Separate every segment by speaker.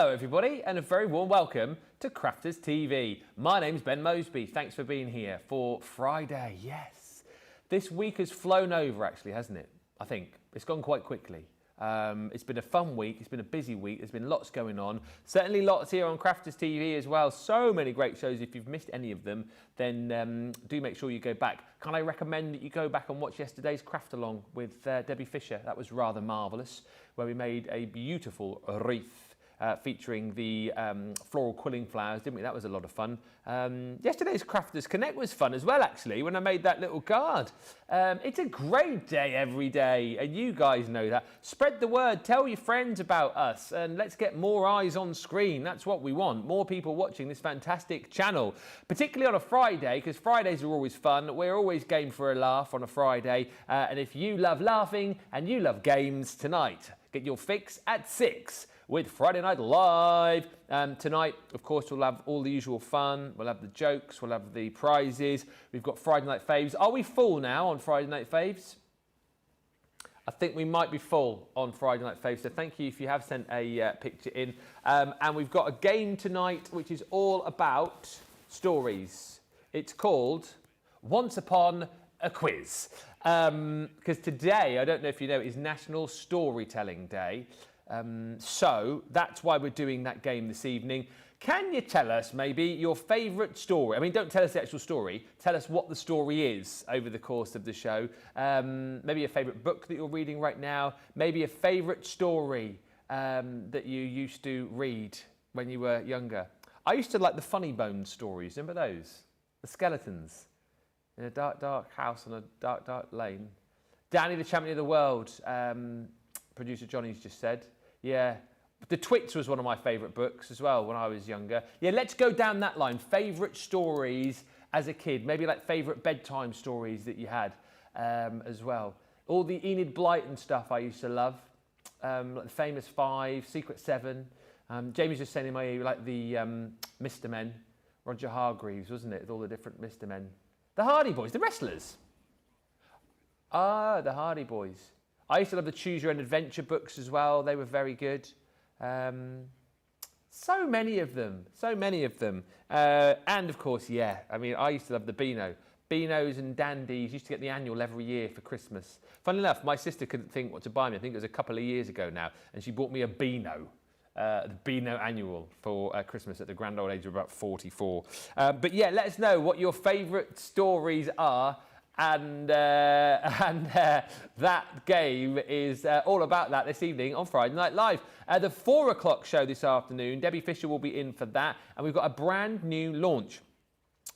Speaker 1: Hello everybody and a very warm welcome to Crafters TV. My name's Ben Moseby. Thanks for being here for Friday. Yes, this week has flown over actually, hasn't it? I think it's gone quite quickly. It's been a fun week, it's been a busy week, there's been lots going on. Certainly lots here on Crafters TV as well. So many great shows. If you've missed any of them, then do make sure you go back. Can I recommend that you go back and watch yesterday's craft along with Debbie Fisher? That was rather marvellous, where we made a beautiful wreath featuring the floral quilling flowers, didn't we? That was a lot of fun. Yesterday's Crafters Connect was fun as well, actually, when I made that little card. It's a great day every day, and you guys know that. Spread the word, tell your friends about us, and let's get more eyes on screen. That's what we want, more people watching this fantastic channel, particularly on a Friday, because Fridays are always fun. We're always game for a laugh on a Friday, and if you love laughing and you love games, tonight, get your fix at 6. With Friday Night Live. Tonight, of course, we'll have all the usual fun. We'll have the jokes, we'll have the prizes. We've got Friday Night Faves. Are we full now on Friday Night Faves? I think we might be full on Friday Night Faves, so thank you if you have sent a picture in. And we've got a game tonight which is all about stories. It's called Once Upon a Quiz. Because today, I don't know if you know, is National Storytelling Day. So that's why we're doing that game this evening. Can you tell us maybe your favourite story? I mean, don't tell us the actual story. Tell us what the story is over the course of the show. Maybe a favourite book that you're reading right now. Maybe a favourite story that you used to read when you were younger. I used to like the Funny Bones stories. Remember those? The skeletons in a dark, dark house on a dark, dark lane. Danny, the Champion of the World. Producer Johnny's just said. Yeah, The Twits was one of my favourite books as well when I was younger. Yeah, let's go down that line. Favourite stories as a kid. Maybe like favourite bedtime stories that you had as well. All the Enid Blyton stuff I used to love. Like the Famous Five, Secret Seven. Jamie's just saying in my ear, like the Mr. Men. Roger Hargreaves, wasn't it? With all the different Mr. Men. The Hardy Boys, the wrestlers. Ah, the Hardy Boys. I used to love the Choose Your Own Adventure books as well. They were very good. So many of them. So many of them. And of course, yeah, I mean, I used to love the Beano. Beanos and Dandies. Used to get the annual every year for Christmas. Funnily enough, my sister couldn't think what to buy me. I think it was a couple of years ago now. And she bought me a Beano. The Beano annual for Christmas at the grand old age of about 44. But yeah, let us know what your favourite stories are. And that game is all about that this evening on Friday Night Live. The 4 o'clock show this afternoon, Debbie Fisher will be in for that. And we've got a brand new launch.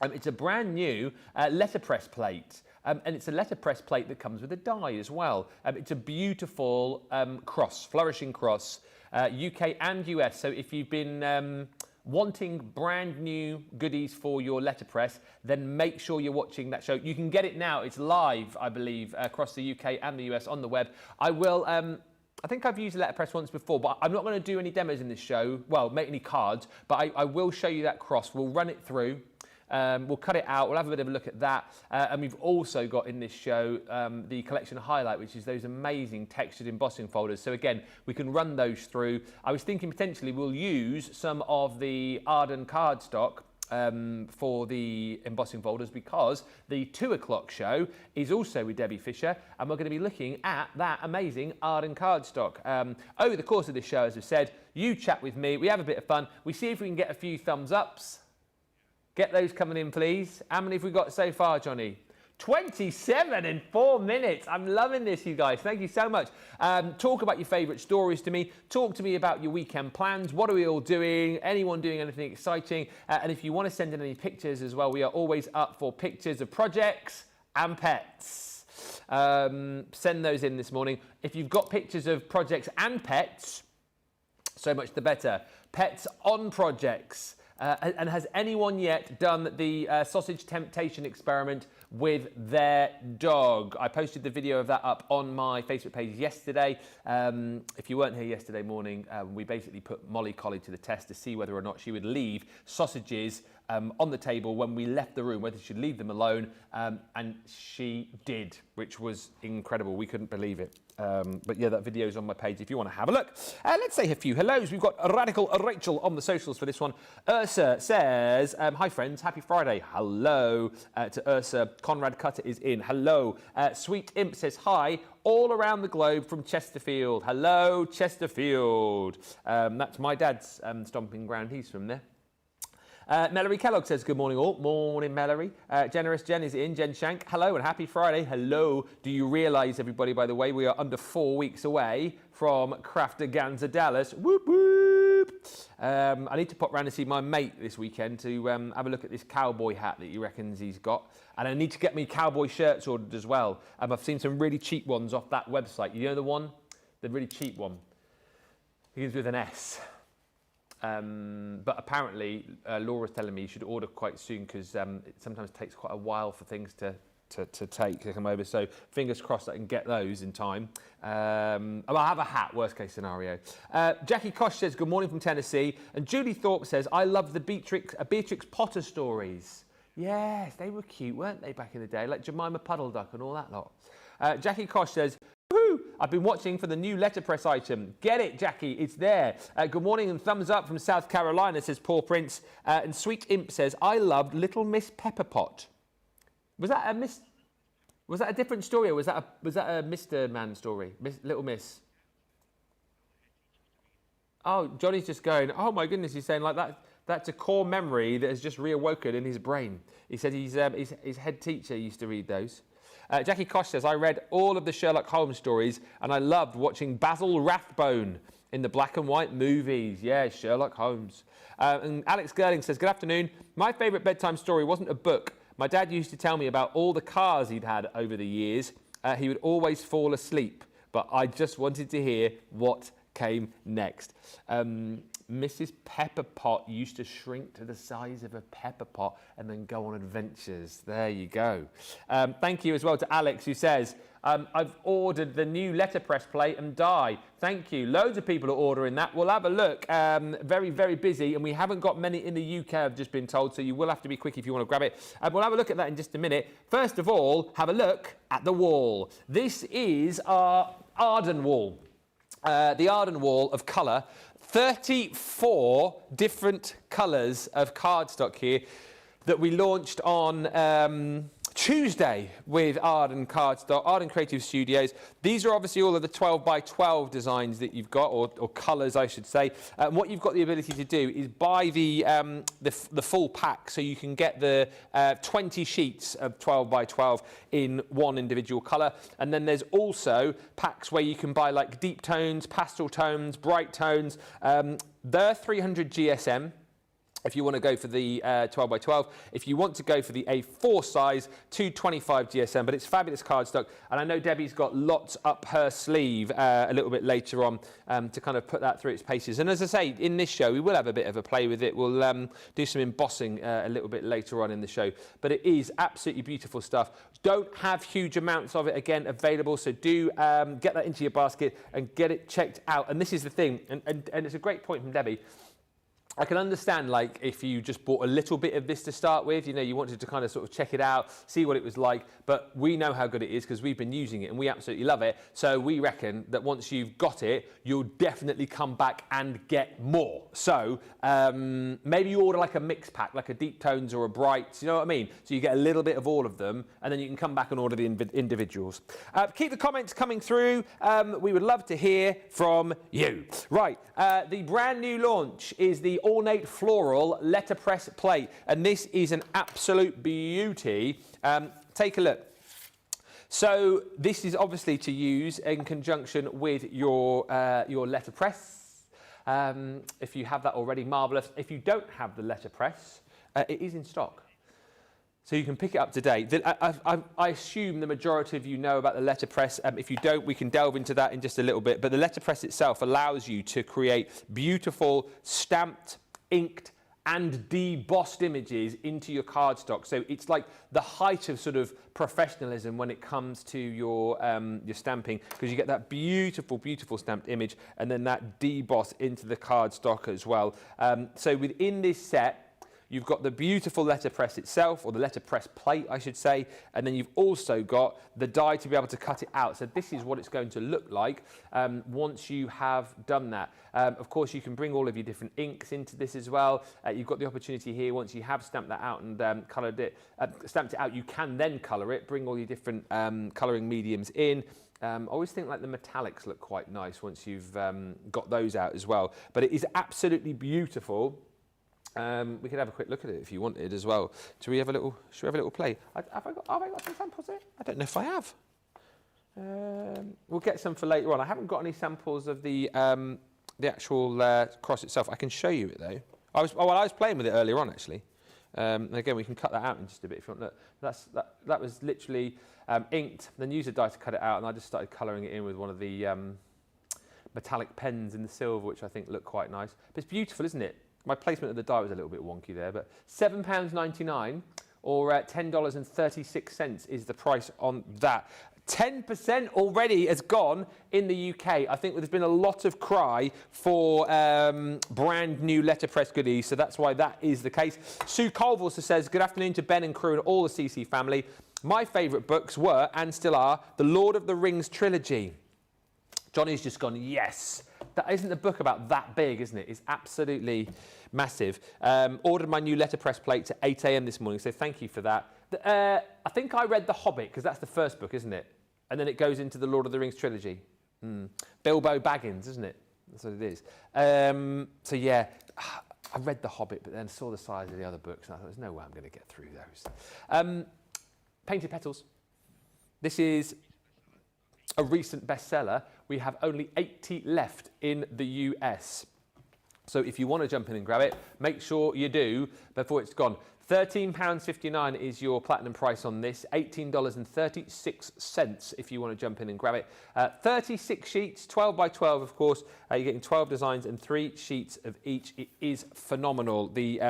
Speaker 1: It's a brand new letterpress plate. And it's a letterpress plate that comes with a die as well. It's a beautiful cross, flourishing cross, UK and US. So if you've been wanting brand new goodies for your letterpress, then make sure you're watching that show. You can get it now. It's live, I believe, across the UK and the US on the web. I will, I think I've used a letterpress once before, but I'm not going to do any demos in this show. Well, make any cards, but I will show you that cross. We'll run it through. We'll cut it out. We'll have a bit of a look at that. And we've also got in this show the collection highlight, which is those amazing textured embossing folders. So again, we can run those through. I was thinking potentially we'll use some of the Ardan cardstock for the embossing folders, because the 2 o'clock show is also with Debbie Fisher, and we're going to be looking at that amazing Ardan cardstock. Over the course of this show, as I've said, you chat with me, we have a bit of fun, we see if we can get a few thumbs ups. Get those coming in, please. How many have we got so far, Johnny? 27 in 4 minutes. I'm loving this, you guys. Thank you so much. Talk about your favourite stories to me. Talk to me about your weekend plans. What are we all doing? Anyone doing anything exciting? And if you want to send in any pictures as well, we are always up for pictures of projects and pets. Send those in this morning. If you've got pictures of projects and pets, so much the better. Pets on projects. And has anyone yet done the sausage temptation experiment with their dog? I posted the video of that up on my Facebook page yesterday. If you weren't here yesterday morning, we basically put Molly Collie to the test to see whether or not she would leave sausages on the table when we left the room, whether she should leave them alone, and she did, which was incredible. We couldn't believe it. But yeah, that video is on my page if you want to have a look. Let's say a few hellos. We've got Radical Rachel on the socials for this one. Ursa says, hi friends, happy Friday. Hello to Ursa. Conrad Cutter is in. Hello. Sweet Imp says hi, all around the globe from Chesterfield. Hello, Chesterfield. That's my dad's stomping ground. He's from there. Mallory Kellogg says, good morning all. Morning, Mallory. Generous Jen is in. Jen Shank, hello and happy Friday. Hello. Do you realise, everybody, by the way, we are under 4 weeks away from Crafterganza Dallas. Whoop, whoop. I need to pop round and see my mate this weekend to have a look at this cowboy hat that he reckons he's got. And I need to get me cowboy shirts ordered as well. I've seen some really cheap ones off that website. You know the one? The really cheap one. It begins with an S. But apparently, Laura's telling me you should order quite soon because it sometimes takes quite a while for things to come over. So fingers crossed I can get those in time. I'll have a hat, worst case scenario. Jackie Kosh says, good morning from Tennessee. And Julie Thorpe says, I love the Beatrix Potter stories. Yes, they were cute, weren't they, back in the day? Like Jemima Puddle Duck and all that lot. Jackie Kosh says, I've been watching for the new letterpress item. Get it, Jackie, it's there. Good morning and thumbs up from South Carolina, says Paul Prince. And Sweet Imp says, I loved Little Miss Pepperpot. Was that a different story, or was that a Mr. Man story? Little Miss? Oh, Johnny's just going, oh my goodness, he's saying like that. That's a core memory that has just reawoken in his brain. He said his head teacher used to read those. Jackie Kosh says, I read all of the Sherlock Holmes stories and I loved watching Basil Rathbone in the black and white movies. Yeah, Sherlock Holmes. And Alex Gerling says, good afternoon. My favourite bedtime story wasn't a book. My dad used to tell me about all the cars he'd had over the years. He would always fall asleep, but I just wanted to hear what came next. Mrs. Pepperpot used to shrink to the size of a pepper pot and then go on adventures. There you go. Thank you as well to Alex, who says, I've ordered the new letterpress plate and die. Thank you. Loads of people are ordering that. We'll have a look. Very, very busy, and we haven't got many in the UK, I've just been told, so you will have to be quick if you want to grab it. We'll have a look at that in just a minute. First of all, have a look at the wall. This is our Ardan wall. The Ardan wall of colour. 34 different colours of cardstock here that we launched on Tuesday with Ardan Cardstock, Ardan Creative Studios. These are obviously all of the 12 by 12 designs that you've got, or colours, I should say. And what you've got the ability to do is buy the full pack, so you can get the 20 sheets of 12 by 12 in one individual colour. And then there's also packs where you can buy like deep tones, pastel tones, bright tones. They're 300 GSM. If you want to go for the 12 by 12, if you want to go for the A4 size, 225 GSM, but it's fabulous cardstock. And I know Debbie's got lots up her sleeve a little bit later on to kind of put that through its paces. And as I say, in this show, we will have a bit of a play with it. We'll do some embossing a little bit later on in the show. But it is absolutely beautiful stuff. Don't have huge amounts of it, again, available. So do get that into your basket and get it checked out. And this is the thing, and it's a great point from Debbie. I can understand, like, if you just bought a little bit of this to start with, you know, you wanted to kind of sort of check it out, see what it was like, but we know how good it is because we've been using it and we absolutely love it. So we reckon that once you've got it, you'll definitely come back and get more. So maybe you order like a mix pack, like a deep tones or a brights, you know what I mean? So you get a little bit of all of them and then you can come back and order the individuals. Keep the comments coming through. We would love to hear from you. Right, the brand new launch is the ornate floral letterpress plate, and this is an absolute beauty. Take a look. So this is obviously to use in conjunction with your letterpress. If you have that already, marvellous. If you don't have the letterpress, it is in stock. So you can pick it up today. I assume the majority of you know about the letterpress. If you don't, we can delve into that in just a little bit. But the letterpress itself allows you to create beautiful stamped, inked, and debossed images into your cardstock. So it's like the height of sort of professionalism when it comes to your stamping, because you get that beautiful, beautiful stamped image and then that deboss into the cardstock as well. So within this set, You've got the beautiful letterpress itself, or the letterpress plate, I should say, and then you've also got the die to be able to cut it out. So this is what it's going to look like once you have done that. Of course, you can bring all of your different inks into this as well. You've got the opportunity here, once you have stamped that out and stamped it out, you can then colour it, bring all your different colouring mediums in. I always think like the metallics look quite nice once you've got those out as well. But it is absolutely beautiful. We could have a quick look at it if you wanted as well. Should we have a little play? Have I got some samples here? I don't know if I have. We'll get some for later on. I haven't got any samples of the actual cross itself. I can show you it though. I was playing with it earlier on actually. And again, we can cut that out in just a bit if you want. Look, that was literally inked, then used a die to cut it out, and I just started colouring it in with one of the metallic pens in the silver, which I think look quite nice. But it's beautiful, isn't it? My placement of the die was a little bit wonky there, but £7.99 or $10.36 is the price on that. 10% already has gone in the UK. I think there's been a lot of cry for brand new letterpress goodies, so that's why that is the case. Sue Colville says, good afternoon to Ben and crew and all the CC family. My favourite books were, and still are, the Lord of the Rings trilogy. Johnny's just gone, yes. That isn't a book about that big, isn't it? It's absolutely massive. Ordered my new letterpress plate at 8 AM this morning, so thank you for that. I think I read The Hobbit, because that's the first book, isn't it? And then it goes into the Lord of the Rings trilogy. Bilbo Baggins, isn't it? That's what it is. So yeah, I read The Hobbit, but then saw the size of the other books, and I thought, there's no way I'm going to get through those. Painted Petals. This is a recent bestseller. We have only 80 left in the US. So if you want to jump in and grab it, make sure you do before it's gone. £13.59 is your platinum price on this, $18.36 if you want to jump in and grab it. 36 sheets, 12 by 12 of course. You're getting 12 designs and 3 sheets of each. It is phenomenal. The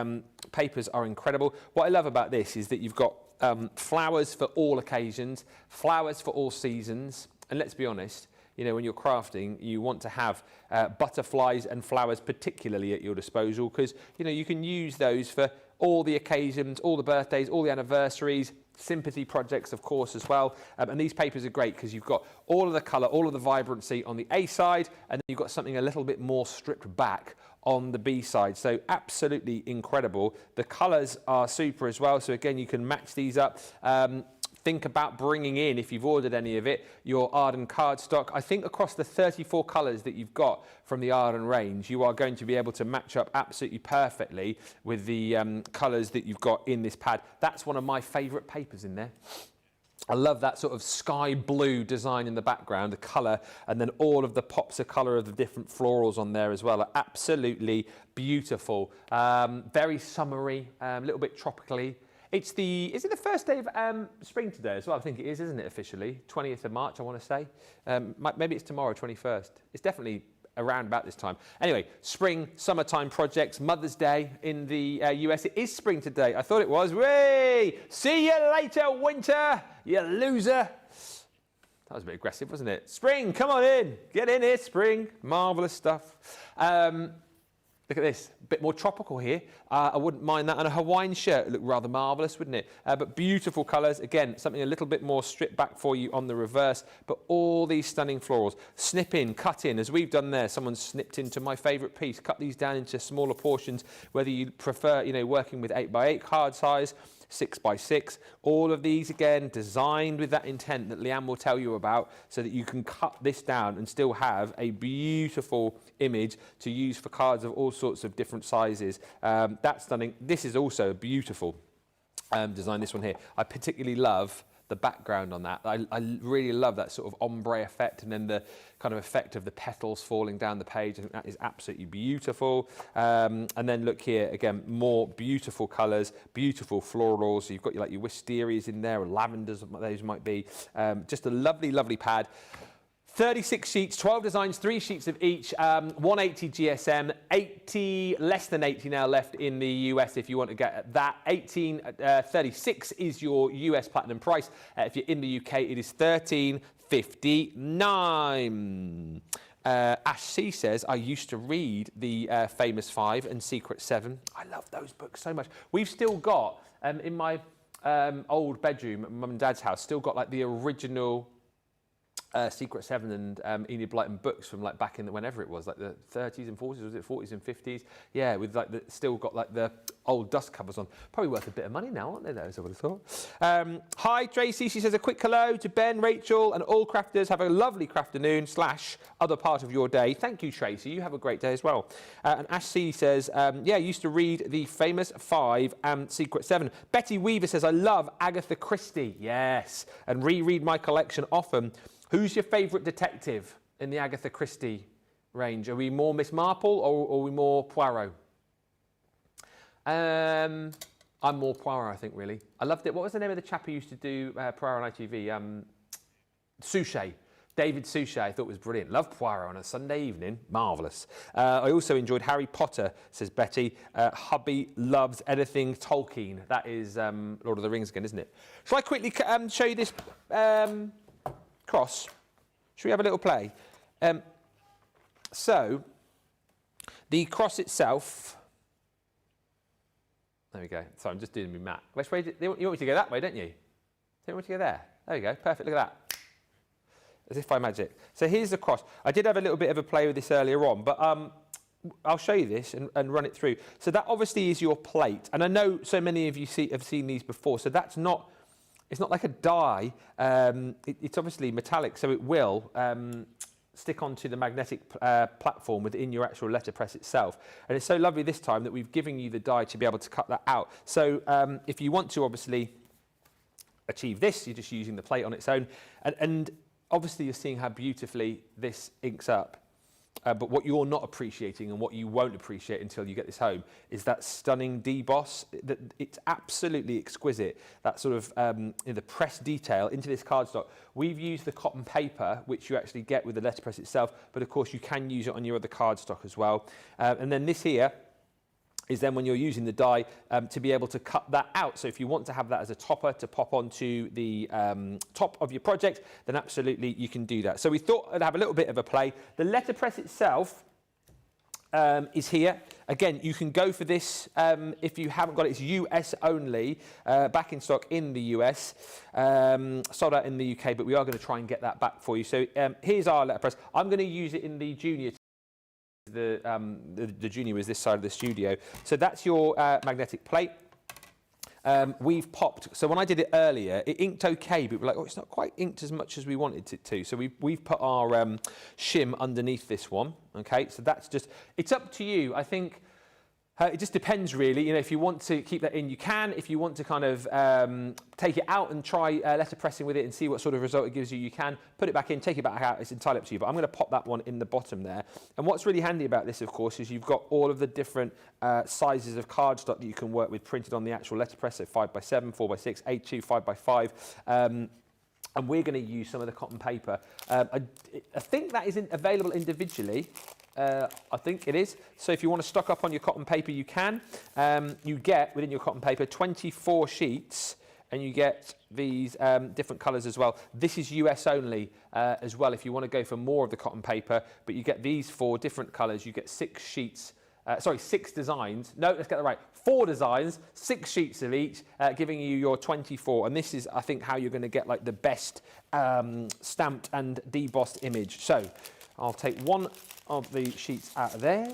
Speaker 1: papers are incredible. What I love about this is that you've got flowers for all occasions, flowers for all seasons, and let's be honest, you know, when you're crafting, you want to have butterflies and flowers particularly at your disposal because, you know, you can use those for all the occasions, all the birthdays, all the anniversaries, sympathy projects, of course, as well. And these papers are great because you've got all of the colour, all of the vibrancy on the A side, and then you've got something a little bit more stripped back on the B side. So absolutely incredible. The colours are super as well. So again, you can match these up. Think about bringing in, if you've ordered any of it, your Ardan cardstock. I think across the 34 colours that you've got from the Ardan range, you are going to be able to match up absolutely perfectly with the colours that you've got in this pad. That's one of my favourite papers in there. I love that sort of sky blue design in the background, the colour, and then all of the pops of colour of the different florals on there as well are absolutely beautiful. Very summery, a little bit tropically. Is it the first day of spring today as well? I think it is, isn't it, officially? 20th of March, I want to say. Maybe it's tomorrow, 21st. It's definitely around about this time. Anyway, spring, summertime projects, Mother's Day in the US. It is spring today. I thought it was. Way! See you later, winter, you loser. That was a bit aggressive, wasn't it? Spring, come on in. Get in here, spring. Marvellous stuff. Look at this, a bit more tropical here. I wouldn't mind that. And a Hawaiian shirt would look rather marvellous, wouldn't it? But beautiful colours. Again, something a little bit more stripped back for you on the reverse. But all these stunning florals. Snip in, cut in, as we've done there. Someone's snipped into my favourite piece. Cut these down into smaller portions, whether you prefer, you know, working with 8x8 card size, 6x6. All of these, again, designed with that intent that Leanne will tell you about so that you can cut this down and still have a beautiful image to use for cards of all sorts of different sizes. That's stunning. This is also a beautiful design, this one here. I particularly love the background on that. I really love that sort of ombre effect and then the kind of effect of the petals falling down the page. I think that is absolutely beautiful. And then look here, again, more beautiful colours, beautiful florals. So you've got like your wisterias in there, or lavenders, those might be. Just a lovely, lovely pad. 36 sheets, 12 designs, 3 sheets of each, 180 GSM, 80, less than 80 now left in the US if you want to get that. 1836 is your US platinum price. If you're in the UK, it is 13.59. Ash C says, I used to read the Famous Five and Secret Seven. I love those books so much. We've still got, in my old bedroom at Mum and Dad's house, still got like the original Secret Seven and Enid Blyton books from like back in the, whenever it was, like the 30s and 40s, was it 40s and 50s? Yeah, with like still got like the old dust covers on. Probably worth a bit of money now, aren't they, those, I would have thought. Hi Tracy, she says a quick hello to Ben, Rachel and all crafters. Have a lovely crafternoon / other part of your day. Thank you Tracy, you have a great day as well. And Ash C says, yeah, I used to read the Famous Five and Secret Seven. Betty Weaver says, I love Agatha Christie. Yes, and reread my collection often. Who's your favourite detective in the Agatha Christie range? Are we more Miss Marple or are we more Poirot? I'm more Poirot, I think, really. I loved it. What was the name of the chap who used to do Poirot on ITV? Suchet. David Suchet, I thought was brilliant. Loved Poirot on a Sunday evening. Marvellous. I also enjoyed Harry Potter, says Betty. Hubby loves anything Tolkien. That is Lord of the Rings again, isn't it? Shall I quickly show you this cross? Should we have a little play? So, the cross itself... There we go. Sorry, I'm just doing my mat. Which way? You want me to go that way, don't you? Don't you want me to go there? There we go. Perfect. Look at that. As if by magic. So here's the cross. I did have a little bit of a play with this earlier on, but I'll show you this and run it through. So that obviously is your plate. And I know so many of you have seen these before. So that's not... It's not like a die. It's obviously metallic, so it will stick onto the magnetic platform within your actual letterpress itself. And it's so lovely this time that we've given you the die to be able to cut that out. So if you want to obviously achieve this, you're just using the plate on its own. And obviously you're seeing how beautifully this inks up. But what you're not appreciating and what you won't appreciate until you get this home is that stunning deboss. It's absolutely exquisite. That sort of the press detail into this cardstock. We've used the cotton paper, which you actually get with the letterpress itself, but of course you can use it on your other cardstock as well. And then this here is then when you're using the die to be able to cut that out. So if you want to have that as a topper to pop onto the top of your project, then absolutely you can do that. So we thought I'd have a little bit of a play. The letterpress itself is here. Again, you can go for this if you haven't got it. It's US only, back in stock in the US, sold out in the UK, but we are going to try and get that back for you. So here's our letterpress. I'm going to use it in the junior. The junior is this side of the studio. So that's your magnetic plate. We've popped, so when I did it earlier, it inked okay, but we're like, oh, it's not quite inked as much as we wanted it to. So we've put our shim underneath this one. Okay, so that's just, it's up to you. I think it just depends really. You know, if you want to keep that in, you can. If you want to kind of take it out and try letterpressing with it and see what sort of result it gives you, you can. Put it back in, take it back out. It's entirely up to you. But I'm going to pop that one in the bottom there. And what's really handy about this, of course, is you've got all of the different sizes of cardstock that you can work with printed on the actual letterpress. So 5x7, 4x6, A2, 5x5. And we're going to use some of the cotton paper. I think that isn't available individually. I think it is. So if you want to stock up on your cotton paper, you can. You get, within your cotton paper, 24 sheets, and you get these different colours as well. This is US only as well, if you want to go for more of the cotton paper, but you get these 4 different colours. You get 6 sheets, 6 designs. No, let's get that right. 4 designs, 6 sheets of each, giving you your 24. And this is, I think, how you're going to get like the best stamped and debossed image. So I'll take one of the sheets out of there.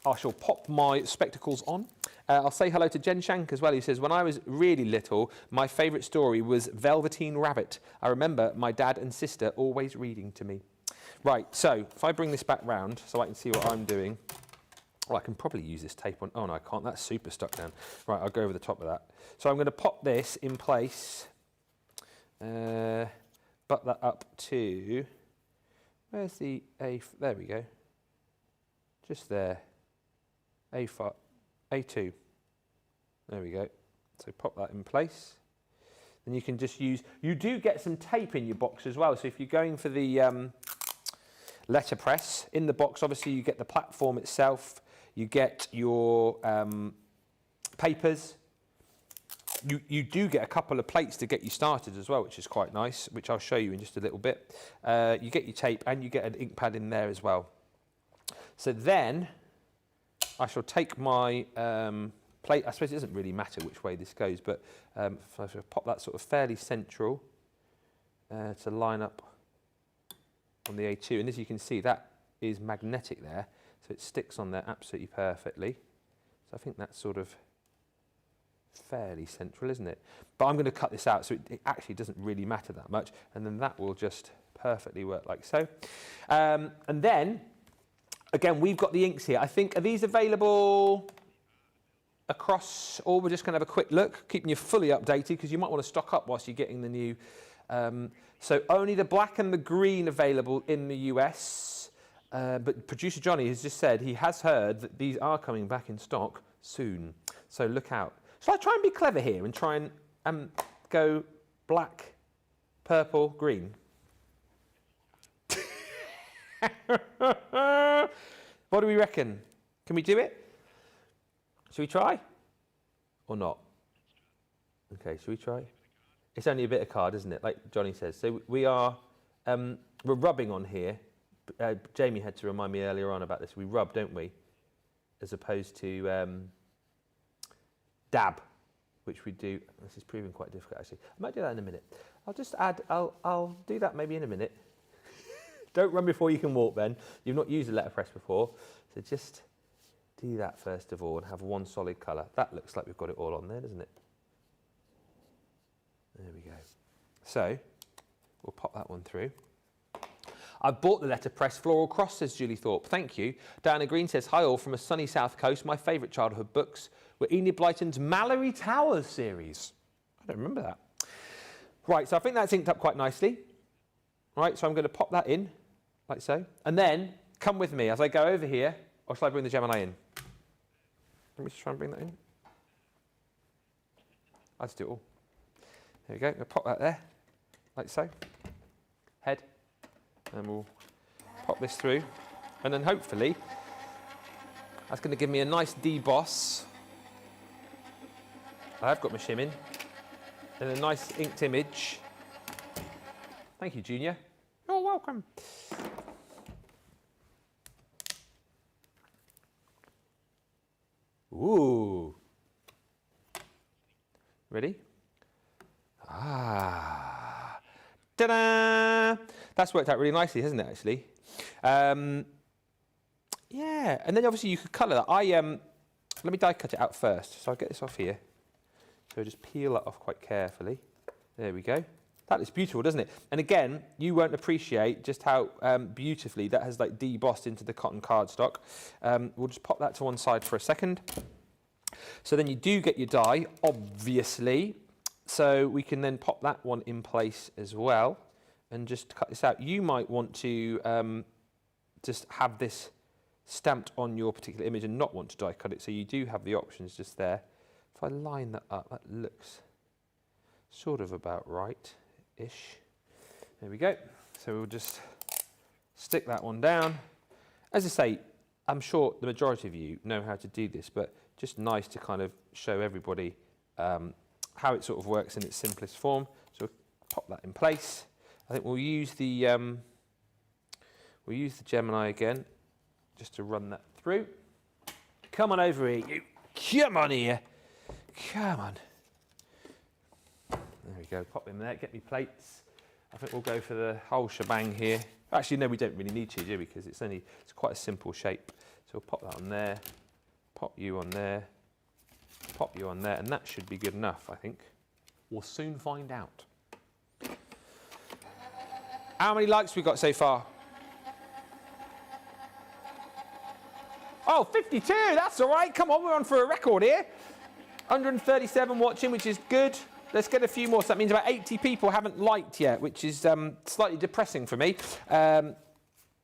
Speaker 1: I shall pop my spectacles on. I'll say hello to Jen Shank as well, who says, when I was really little, my favourite story was Velveteen Rabbit. I remember my dad and sister always reading to me. Right, so if I bring this back round so I can see what I'm doing. Well, I can probably use this tape on. Oh, no, I can't. That's super stuck down. Right, I'll go over the top of that. So I'm going to pop this in place. Butt that up to... Where's the A? There we go. Just there. A4, A2. There we go. So pop that in place. Then you can just use... You do get some tape in your box as well. So if you're going for the letterpress, in the box, obviously, you get the platform itself. You get your papers. You do get a couple of plates to get you started as well, which is quite nice, which I'll show you in just a little bit. You get your tape and you get an ink pad in there as well. So then I shall take my plate. I suppose it doesn't really matter which way this goes, but I shall pop that sort of fairly central to line up on the A2. And as you can see, that is magnetic there, so it sticks on there absolutely perfectly. So I think that's sort of fairly central, isn't it? But I'm going to cut this out, so it actually doesn't really matter that much, and then that will just perfectly work like so. And then, again, we've got the inks here. I think, are these available across, or we're just going to have a quick look, keeping you fully updated, because you might want to stock up whilst you're getting the new. So only the black and the green available in the US, but producer Johnny has just said he has heard that these are coming back in stock soon, so look out. Shall I try and be clever here and try and go black, purple, green? What do we reckon? Can we do it? Should we try? Or not? Okay, should we try? It's only a bit of card, isn't it? Like Johnny says. So we are, we're rubbing on here. Jamie had to remind me earlier on about this. We rub, don't we? As opposed to dab, which we do. This is proving quite difficult, actually. I might do that in a minute. I'll just add, I'll do that maybe in a minute. Don't run before you can walk, Ben. You've not used a letterpress before, so just do that first of all and have one solid colour. That looks like we've got it all on there, doesn't it? There we go. So, we'll pop that one through. I've bought the letterpress Floral Cross, says Julie Thorpe. Thank you. Diana Green says, hi all from a sunny south coast. My favourite childhood books were Enid Blyton's Mallory Towers series. I don't remember that. Right, so I think that's inked up quite nicely. Right, so I'm going to pop that in, like so. And then, come with me as I go over here, or shall I bring the Gemini in? Let me just try and bring that in. I'll just do it all. There we go, we'll pop that there, like so. Head. And we'll pop this through. And then hopefully, that's going to give me a nice deboss. I've got my shim in. And a nice inked image. Thank you, Junior. You're welcome. Ooh. Ready? Ah. Ta-da! That's worked out really nicely, hasn't it, actually? Yeah, and then obviously you could colour that. Let me die cut it out first. So I'll get this off here. So just peel that off quite carefully. There we go. That looks beautiful, doesn't it? And again, you won't appreciate just how beautifully that has like debossed into the cotton cardstock. We'll just pop that to one side for a second. So then you do get your die, obviously. So we can then pop that one in place as well and just cut this out. You might want to just have this stamped on your particular image and not want to die cut it. So you do have the options just there. If I line that up, that looks sort of about right-ish. There we go. So we'll just stick that one down. As I say, I'm sure the majority of you know how to do this, but just nice to kind of show everybody how it sort of works in its simplest form. So we'll pop that in place. I think we'll use the Gemini again, just to run that through. Come on over here, you. Come on here. Come on. There we go. Pop them there. Get me plates. I think we'll go for the whole shebang here. Actually, no, we don't really need to, do we? Because it's quite a simple shape. So we'll pop that on there. Pop you on there. Pop you on there, and that should be good enough, I think. We'll soon find out. How many likes we got so far? Oh, 52, that's all right. Come on, we're on for a record here. 137 watching, which is good. Let's get a few more. So that means about 80 people haven't liked yet, which is slightly depressing for me. Oh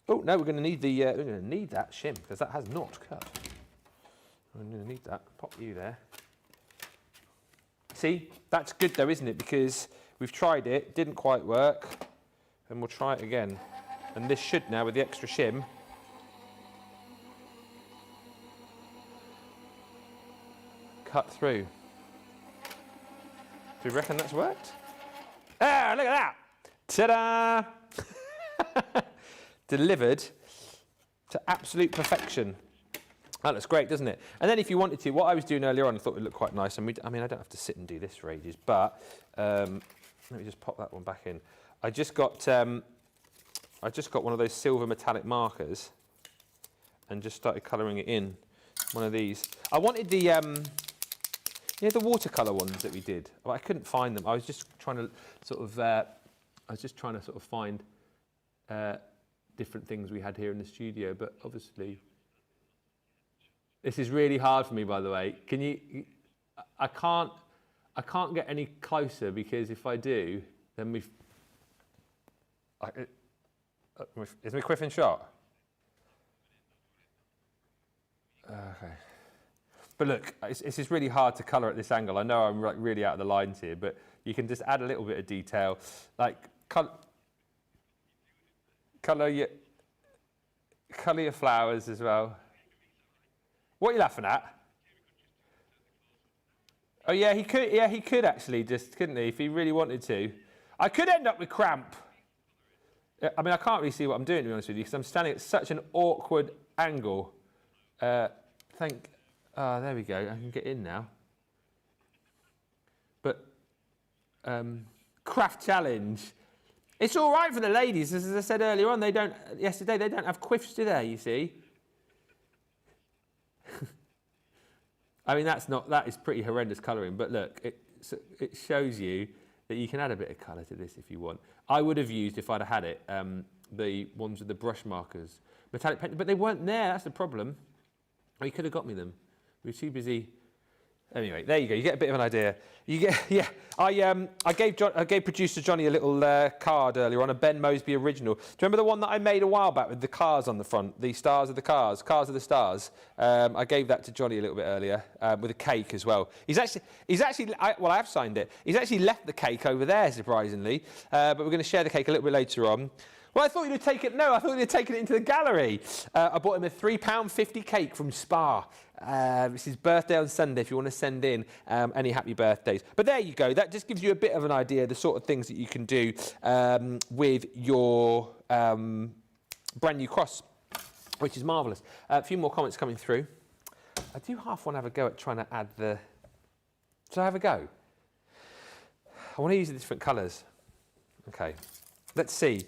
Speaker 1: no, we're going to need that shim because that has not cut. I'm going to need that. Pop you there. See, that's good though, isn't it? Because we've tried it, didn't quite work, and we'll try it again. And this should now, with the extra shim, cut through. Do we reckon that's worked? Ah, look at that! Ta-da! Delivered to absolute perfection. That looks great, doesn't it? And then if you wanted to, what I was doing earlier on, I thought it would look quite nice. And I mean, I don't have to sit and do this for ages, but let me just pop that one back in. I just got one of those silver metallic markers and just started colouring it in. One of these. I wanted the the watercolour ones that we did. Well, I couldn't find them. I was just trying to sort of find different things we had here in the studio, but obviously this is really hard for me, by the way. Can you? I can't get any closer, because if I do, then is my quiff in shot? Okay. But look, it's just really hard to colour at this angle. I know I'm like really out of the lines here, but you can just add a little bit of detail, like colour your flowers as well. What are you laughing at? Oh yeah, he could. Yeah, he could actually, just couldn't he? If he really wanted to, I could end up with cramp. I mean, I can't really see what I'm doing, to be honest with you, because I'm standing at such an awkward angle. There we go. I can get in now. But craft challenge. It's all right for the ladies, as I said earlier on. Yesterday they don't have quiffs, do they? You see. I mean, that is pretty horrendous colouring, but look, it shows you that you can add a bit of colour to this if you want. I would have used, if I'd have had it, the ones with the brush markers, metallic pen, but they weren't there. That's the problem. Oh, you could have got me them. We were too busy. Anyway, there you go. You get a bit of an idea. I gave producer Johnny a little card earlier on, a Ben Moseby original. Do you remember the one that I made a while back with the cars on the front, the stars of the cars of the stars? I gave that to Johnny a little bit earlier with a cake as well. I have signed it. He's actually left the cake over there, surprisingly, but we're going to share the cake a little bit later on. Well, I thought you'd have taken it. No, I thought you'd have taken it into the gallery. I bought him a £3.50 cake from Spa. It's his birthday on Sunday, if you want to send in any happy birthdays. But there you go. That just gives you a bit of an idea of the sort of things that you can do with your brand new cross, which is marvellous. A few more comments coming through. I do half want to have a go at trying to add the... Shall I have a go? I want to use the different colours. Okay. Let's see.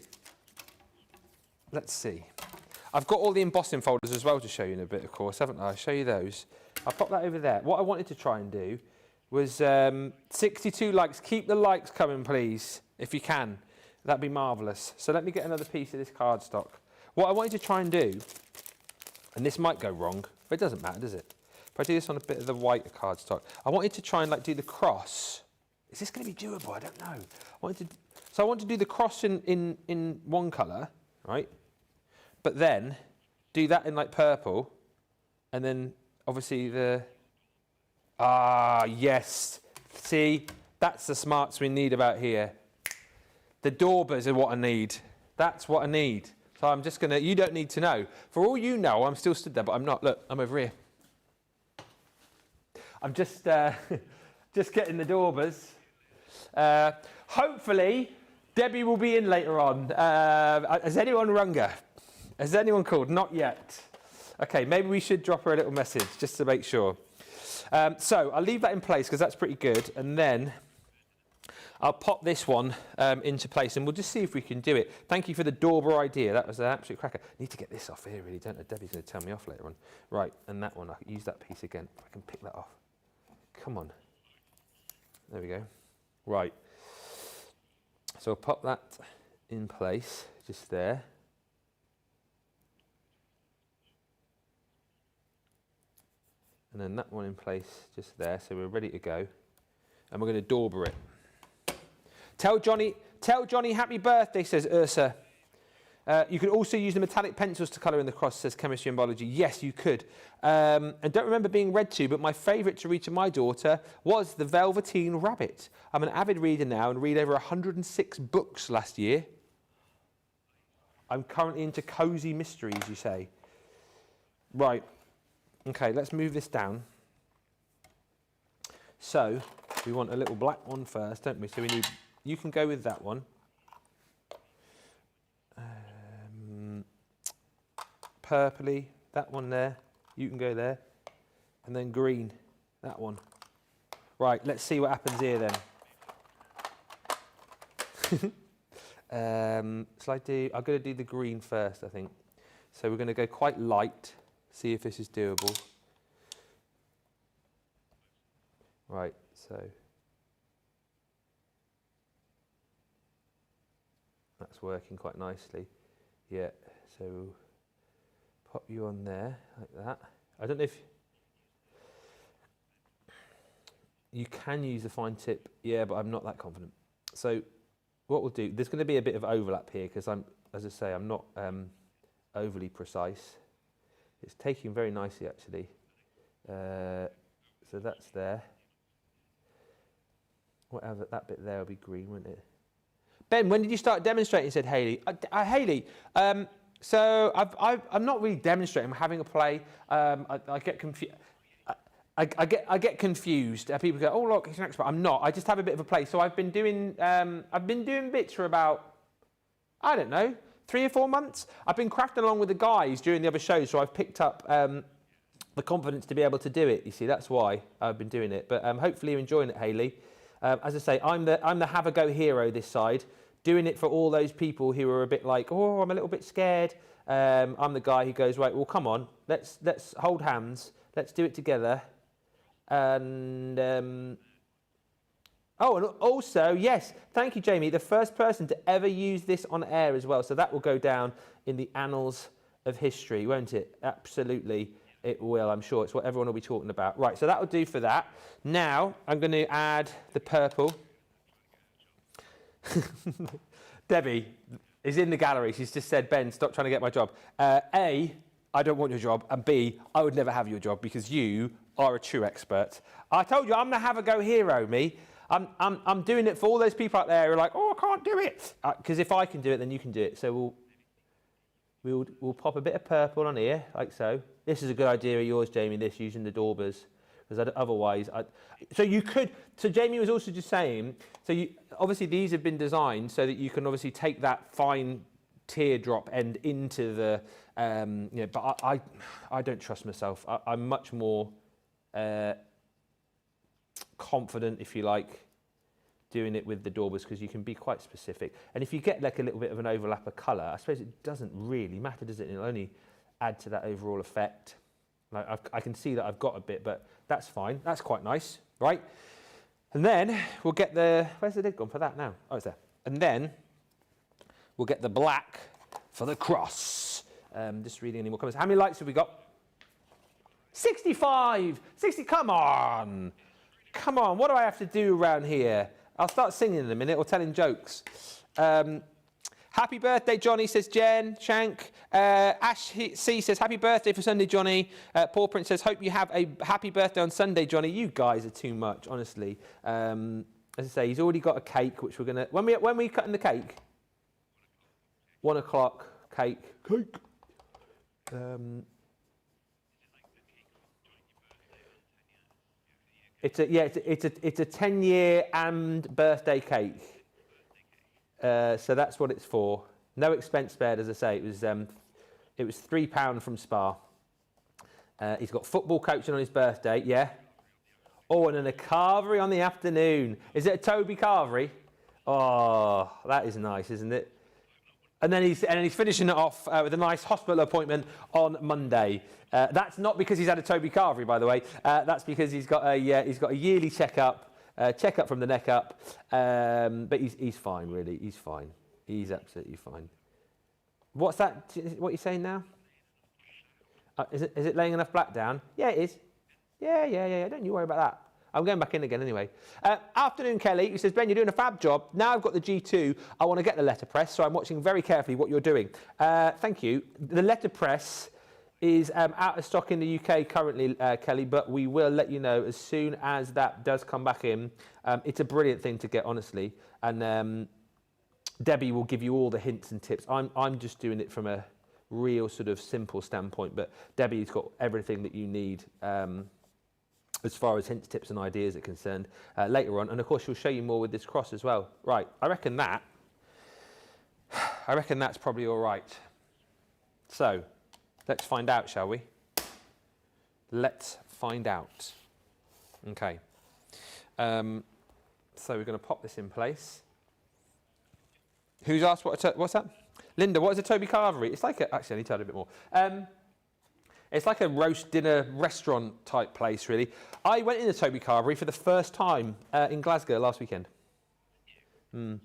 Speaker 1: I've got all the embossing folders as well to show you in a bit, of course, haven't I? I'll show you those. I'll pop that over there. What I wanted to try and do was 62 likes. Keep the likes coming, please, if you can. That'd be marvellous. So let me get another piece of this cardstock. What I wanted to try and do, and this might go wrong, but it doesn't matter, does it? If I do this on a bit of the white cardstock, I wanted to try and do the cross. Is this going to be doable? I don't know. I want to do the cross in one colour, right? But then do that in purple, and then obviously yes. See, that's the smarts we need about here. The daubers are what I need. That's what I need. So I'm just you don't need to know. For all you know, I'm still stood there, but I'm not. Look, I'm over here. I'm just getting the daubers. Hopefully, Debbie will be in later on. Has anyone rung her? Has anyone called? Not yet. Okay, maybe we should drop her a little message just to make sure. So I'll leave that in place because that's pretty good. And then I'll pop this one into place and we'll just see if we can do it. Thank you for the dauber idea. That was an absolute cracker. I need to get this off here, really, don't I? Debbie's going to tell me off later on. Right, and that one, I can use that piece again. If I can pick that off. Come on. There we go. Right. So I'll pop that in place, just there. And then that one in place just there, so we're ready to go. And we're going to dauber it. Tell Johnny happy birthday, says Ursa. You could also use the metallic pencils to colour in the cross, says Chemistry and Biology. Yes, you could. And don't remember being read to, but my favourite to read to my daughter was The Velveteen Rabbit. I'm an avid reader now and read over 106 books last year. I'm currently into cosy mysteries, you say. Right. Okay, let's move this down. So, we want a little black one first, don't we? So we need, you can go with that one. Purpley, that one there, you can go there. And then green, that one. Right, let's see what happens here then. I'm going to do the green first, I think. So we're going to go quite light, see if this is doable. Right, so that's working quite nicely. Yeah, so pop you on there like that. I don't know if you can use a fine tip, yeah, but I'm not that confident. So what we'll do, there's going to be a bit of overlap here because as I say, I'm not overly precise. It's taking very nicely actually. So that's there. Whatever, that bit there will be green, won't it? Ben, when did you start demonstrating? Said Hayley. Hayley, so I'm not really demonstrating. I'm having a play. I get confused. I get confused. People go, "Oh look, he's an expert." I'm not. I just have a bit of a play. So I've been doing bits for about, I don't know, 3 or 4 months. I've been crafting along with the guys during the other shows, so I've picked up the confidence to be able to do it. You see, that's why I've been doing it. But hopefully you're enjoying it, Hayley. As I say, I'm the have a go hero this side, doing it for all those people who are a bit like, oh, I'm a little bit scared. I'm the guy who goes, right, well, come on, let's hold hands, let's do it together. And oh, and also, yes, thank you, Jamie, the first person to ever use this on air as well. So that will go down in the annals of history, won't it? Absolutely. It will, I'm sure. It's what everyone will be talking about. Right, so that will do for that. Now, I'm going to add the purple. Debbie is in the gallery. She's just said, Ben, stop trying to get my job. A, I don't want your job. And B, I would never have your job because you are a true expert. I told you, I'm the have-a-go hero, me. I'm doing it for all those people out there who are like, oh, I can't do it. Because if I can do it, then you can do it. So we'll pop a bit of purple on here, like so. This is a good idea of yours, Jamie, this, using the daubers. Because otherwise, so you could, so Jamie was also just saying, so obviously these have been designed so that you can obviously take that fine teardrop end into the, but I don't trust myself. I'm much more confident, if you like, doing it with the daubers because you can be quite specific. And if you get like a little bit of an overlap of colour, I suppose it doesn't really matter, does it? It'll only add to that overall effect. Like I can see that I've got a bit, but that's fine. That's quite nice, right? And then we'll get where's the lid gone for that now? Oh, it's there. And then we'll get the black for the cross. Just reading any more comments. How many likes have we got? 65! 60, come on! Come on, what do I have to do around here? I'll start singing in a minute or telling jokes. Happy birthday, Johnny, says Jen. Shank. Ash C says, happy birthday for Sunday, Johnny. Paul Prince says, hope you have a happy birthday on Sunday, Johnny. You guys are too much, honestly. As I say, he's already got a cake, which we're going to... When are we cutting the cake? 1 o'clock, cake. Cake. It's a 10-year and birthday cake. So that's what it's for. No expense spared, as I say. It was £3 from Spa. He's got football coaching on his birthday. Yeah. Oh, and then a carvery on the afternoon. Is it a Toby carvery? Oh, that is nice, isn't it? And then he's finishing it off with a nice hospital appointment on Monday. That's not because he's had a Toby carvery, by the way. That's because he's got a yearly checkup from the neck up. But he's fine, really. He's fine. He's absolutely fine. What's that? What are you saying now? Is it laying enough black down? Yeah, it is. Yeah. Don't you worry about that. I'm going back in again anyway. Afternoon, Kelly, who says, Ben, you're doing a fab job. Now I've got the G2, I want to get the letterpress, so I'm watching very carefully what you're doing. Thank you. The letterpress is out of stock in the UK currently, Kelly, but we will let you know as soon as that does come back in. It's a brilliant thing to get, honestly. And Debbie will give you all the hints and tips. I'm just doing it from a real sort of simple standpoint, but Debbie's got everything that you need as far as hints, tips and ideas are concerned later on. And of course, she'll show you more with this cross as well. Right, I reckon that's probably all right. So, let's find out, shall we? Let's find out. Okay. So we're going to pop this in place. Who's asked what's that? Linda, what is a Toby Carvery? It's like actually, I need to add a bit more. It's like a roast dinner restaurant type place, really. I went in the Toby Carvery for the first time in Glasgow last weekend. I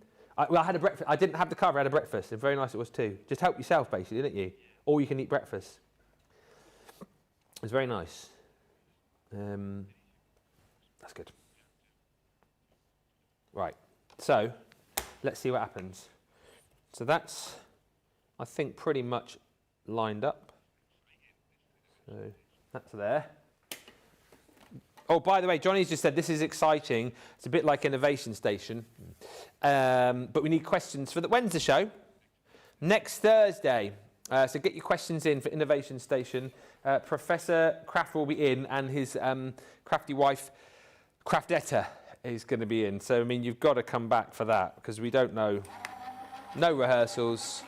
Speaker 1: had a breakfast. I didn't have the carvery, I had a breakfast. And very nice it was too. Just help yourself, basically, didn't you? Or you can eat breakfast. It was very nice. That's good. Right, so let's see what happens. So that's, I think, pretty much lined up. So that's there. Oh, by the way, Johnny's just said this is exciting. It's a bit like Innovation Station. But we need questions for when's the show? Next Thursday. So get your questions in for Innovation Station. Professor Craft will be in, and his crafty wife, Craftetta, is going to be in. So, I mean, you've got to come back for that, because we don't know. No rehearsals.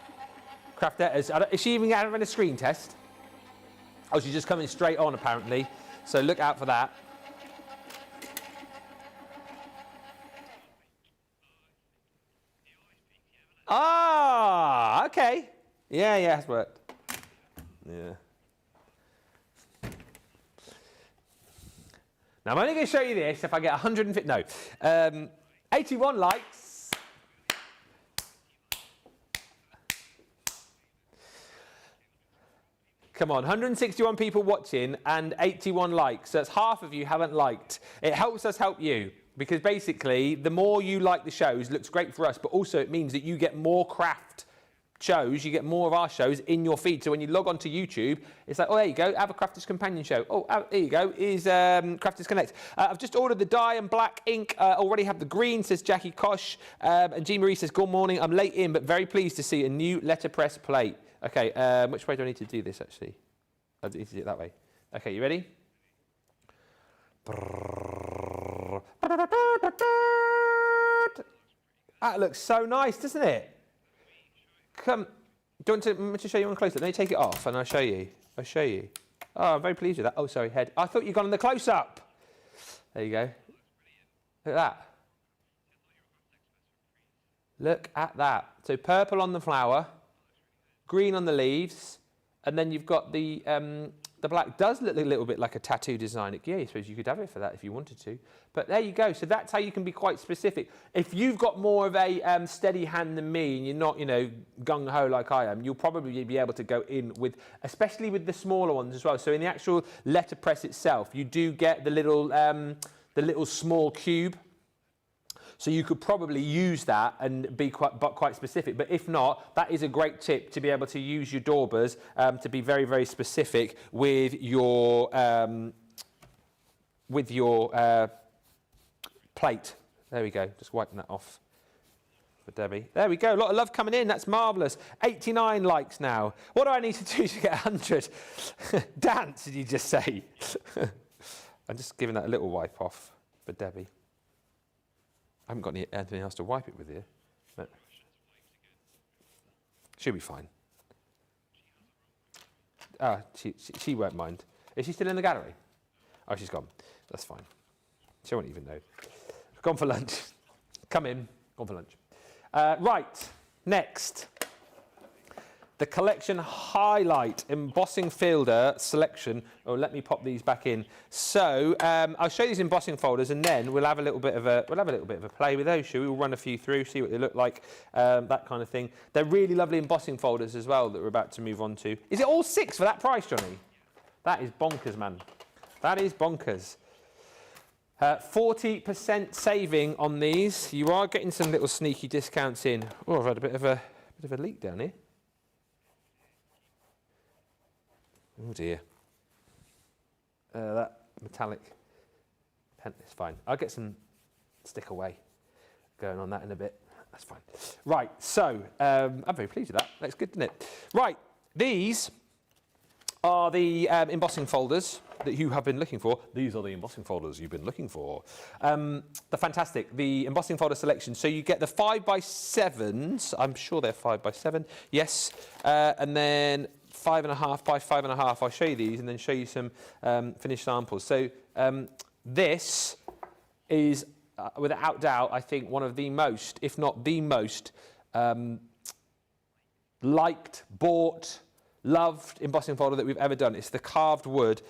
Speaker 1: Craftetta's, is she even having a screen test? Oh, she's just coming straight on, apparently. So look out for that. Ah, okay. Yeah, it's worked. Yeah. Now, I'm only going to show you this if I get 150, no. 81 likes. Come on, 161 people watching and 81 likes. So that's half of you haven't liked. It helps us help you, because basically the more you like the shows, looks great for us, but also it means that you get more craft shows, you get more of our shows in your feed. So when you log on to YouTube, it's like, oh, there you go, have a Crafters Companion show. Oh, there you go, is Crafters Connect. I've just ordered the dye and black ink. Already have the green, says Jackie Kosh. And Jean Marie says, good morning, I'm late in, but very pleased to see a new letterpress plate. Okay, which way do I need to do this, actually? I need to do it that way. Okay, you ready? That looks so nice, doesn't it? Come, do you want me to show you one close-up? Let me take it off and I'll show you. Oh, I'm very pleased with that. Oh, sorry, head. I thought you'd gone on the close-up. There you go. Look at that. Look at that. So purple on the flower, green on the leaves, and then you've got the black. Does look a little bit like a tattoo design. Yeah, I suppose you could have it for that if you wanted to. But there you go. So that's how you can be quite specific. If you've got more of a steady hand than me, and you're not, gung-ho like I am, you'll probably be able to go in with, especially with the smaller ones as well. So in the actual letterpress itself, you do get the little small cube. So you could probably use that and be quite specific. But if not, that is a great tip to be able to use your daubers to be very, very specific with your plate. There we go. Just wiping that off for Debbie. There we go. A lot of love coming in. That's marvellous. 89 likes now. What do I need to do to get 100? Dance, did you just say? I'm just giving that a little wipe off for Debbie. I haven't got anything else to wipe it with here. But she'll be fine. She won't mind. Is she still in the gallery? Oh, she's gone. That's fine. She won't even know. Gone for lunch. Come in. Gone for lunch. Right. Next. The collection highlight embossing fielder selection. Oh, let me pop these back in. So I'll show you these embossing folders, and then we'll have a little bit of a play with those. Shall we? We'll run a few through, see what they look like, that kind of thing. They're really lovely embossing folders as well that we're about to move on to. Is it all 6 for that price, Johnny? That is bonkers, man. That is bonkers. 40% saving on these. You are getting some little sneaky discounts in. Oh, I've had a bit of a leak down here. Oh dear. That metallic pen is fine. I'll get some stick away going on that in a bit. That's fine. Right, so I'm very pleased with that. That's good, isn't it? Right, these are the embossing folders that you have been looking for. These are the embossing folders you've been looking for. The fantastic, the embossing folder selection. So you get the 5x7s. I'm sure they're 5x7. Yes. And then 5.5 by 5.5. I'll show you these and then show you some finished samples. So this is, without doubt, I think one of the most, if not the most, liked, bought, loved embossing folder that we've ever done. It's the carved wood.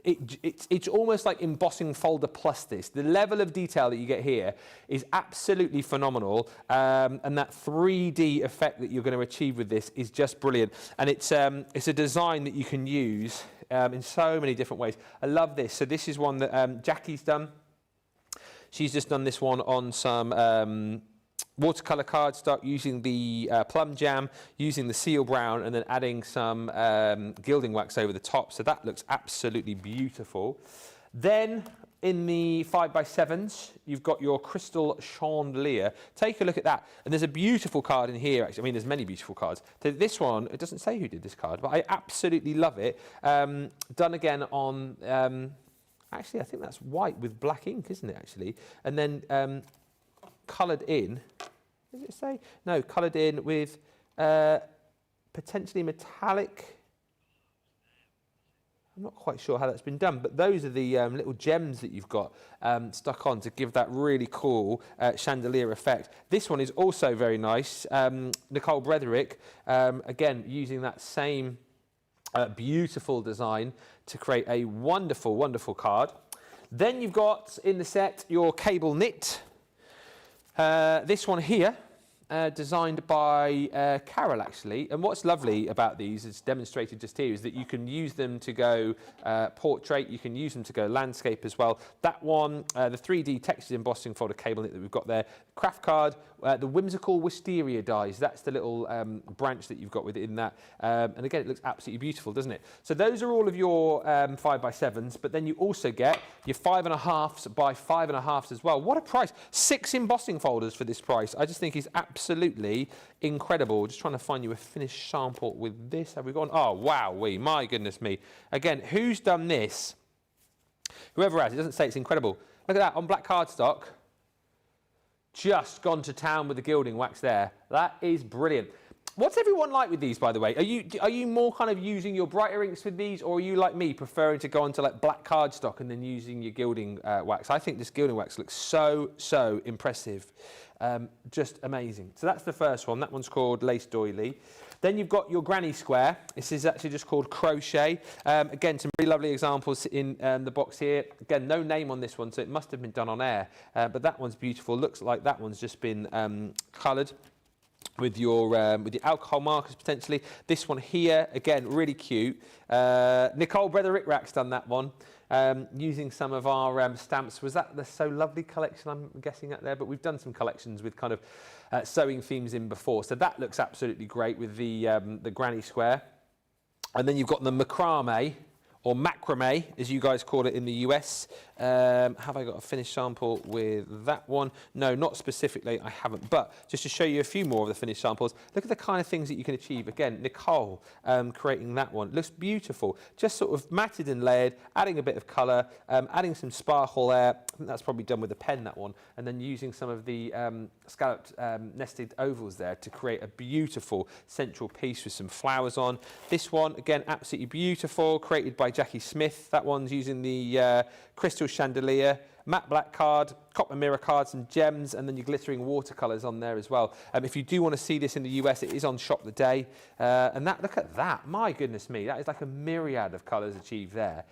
Speaker 1: It's almost like embossing folder plus this. The level of detail that you get here is absolutely phenomenal, and that 3D effect that you're going to achieve with this is just brilliant. And it's a design that you can use in so many different ways. I love this. So this is one that Jackie's done. She's just done this one on some watercolour cardstock using the plum jam, using the seal brown, and then adding some gilding wax over the top. So that looks absolutely beautiful. Then in the 5x7s, you've got your crystal chandelier. Take a look at that. And there's a beautiful card in here, actually. I mean, there's many beautiful cards. This one, it doesn't say who did this card, but I absolutely love it. Done again on, actually, I think that's white with black ink, isn't it, actually? And then coloured in, does it say? No, coloured in with potentially metallic. I'm not quite sure how that's been done, but those are the little gems that you've got stuck on to give that really cool chandelier effect. This one is also very nice. Nicole Bretherick, again, using that same beautiful design to create a wonderful, wonderful card. Then you've got in the set your cable knit. This one here, designed by Carol, actually. And what's lovely about these, it's demonstrated just here, is that you can use them to go portrait, you can use them to go landscape as well. That one, the 3D textured embossing folder cable knit that we've got there. Craft card, the whimsical wisteria dies. That's the little branch that you've got within that. And again, it looks absolutely beautiful, doesn't it? So those are all of your 5x7s, but then you also get your 5.5s by 5.5s as well. What a price. 6 embossing folders for this price. I just think is absolutely incredible. Just trying to find you a finished sample with this. Have we gone? Oh, wow, my goodness me. Again, who's done this? Whoever has, it doesn't say it's incredible. Look at that, on black cardstock. Just gone to town with the gilding wax there. That is brilliant. What's everyone like with these, by the way? Are you more kind of using your brighter inks with these, or are you like me, preferring to go onto like black cardstock and then using your gilding wax? I think this gilding wax looks so impressive. Just amazing. So that's the first one. That one's called Lace Doily. Then you've got your granny square. This is actually just called crochet. Again, some really lovely examples in the box here. Again, no name on this one, so it must have been done on air. But that one's beautiful. Looks like that one's just been coloured with your alcohol markers potentially. This one here, again, really cute. Nicole Bretherick-Rack's done that one. Using some of our stamps. Was that the So Lovely collection, I'm guessing, out there? But we've done some collections with kind of sewing themes in before. So that looks absolutely great with the granny square. And then you've got the macrame, or macrame, as you guys call it in the US. Have I got a finished sample with that one? No, not specifically, I haven't. But just to show you a few more of the finished samples, look at the kind of things that you can achieve. Again, Nicole creating that one. It looks beautiful. Just sort of matted and layered, adding a bit of colour, adding some sparkle there. I think that's probably done with a pen, that one. And then using some of the scalloped nested ovals there to create a beautiful central piece with some flowers on. This one, again, absolutely beautiful, created by Jackie Smith. That one's using the crystal chandelier, matte black card, copper mirror cards and gems, and then your glittering watercolours on there as well. If you do want to see this in the US, it is on Shop the Day. And that, look at that, my goodness me, that is like a myriad of colours achieved there,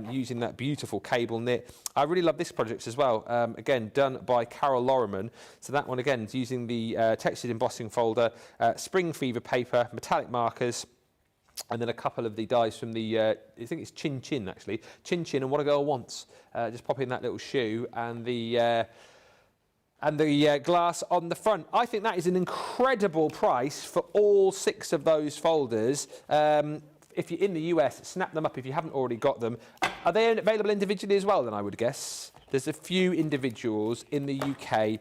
Speaker 1: using that beautiful cable knit. I really love this project as well, again, done by Carol Loriman. So that one, again, is using the textured embossing folder, spring fever paper, metallic markers, and then a couple of the dies from the, I think it's Chin Chin actually, Chin Chin and What a Girl Wants. Just pop in that little shoe and the glass on the front. I think that is an incredible price for all 6 of those folders. If you're in the US, snap them up if you haven't already got them. Are they available individually as well, then, I would guess? There's a few individuals in the UK,